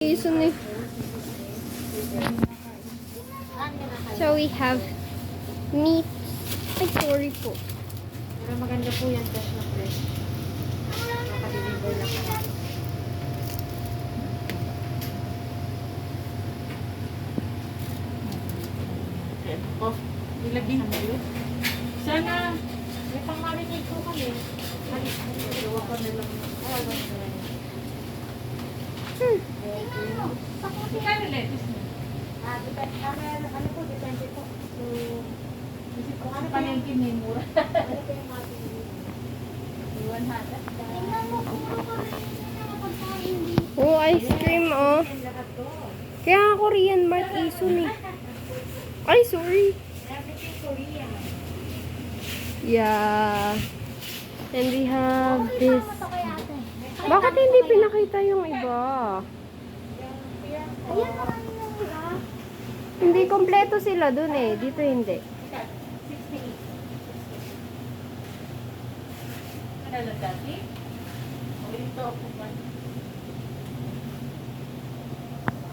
Season eh. So we have meat. Ay, sorry po. Pero maganda po yan, fresh na fresh. Nakadeliver lang ako. Ayan po. Nilagyan mo yun. Sana, may pang-marinate po kami. Gawa ko na lang. Kaya lettuce mo? Ano po, depende po. So, isip ko, ano palengke may mura? Ano po yung mati? Iwan hata. Tingnan mo, puro ka rin yung pagkain dito. Oh, ice cream oh. Kaya nga Korean Mart Ison eh. Ay, sorry. Everything Korean. Yeah. And we have this. Bakit hindi pinakita yung iba? Ayan naman yung mura. Hindi kompleto sila dun eh. Dito hindi. 68. Ano dati? O ito po ba?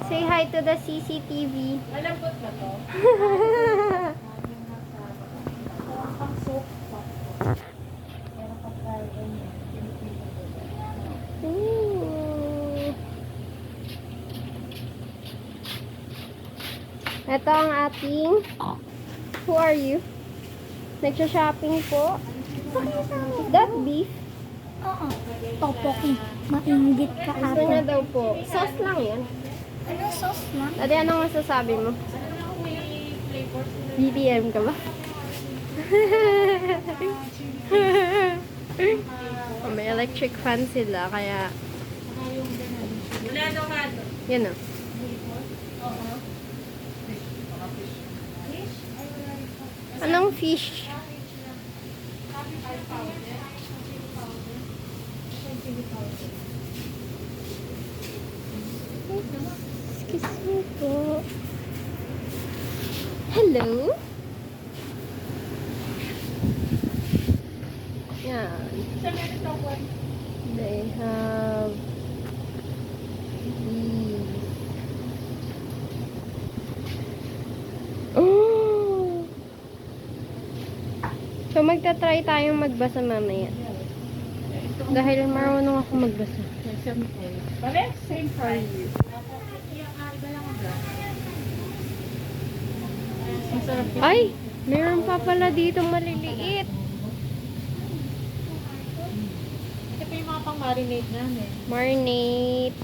Say hi to the CCTV. Malambot ba to? Ang soap pa. Pero pagkain niya, Ooh. Ito ang ating. Who are you? Nagsha-shopping po. That beef. Oo. Topoki. Mainggit ka Gusto niya ate. daw po. Sauce lang yan. Ano sauce lang? Dati anong masasabi mo? may flavors. BBM ka ba? Oh, may electric fan sila, kaya Wala daw ka doon. yan o. Oo. Anong fish? Excuse me po. Hello? Yan. They have these. Oh! So magta-try tayong magbasa mamaya. Dahil marunong ako magbasa. Pare, same price. Masarap yun. Ay! Meron pa pala dito maliliit. Ito pa yung mga pang-marinate namin. Marinate.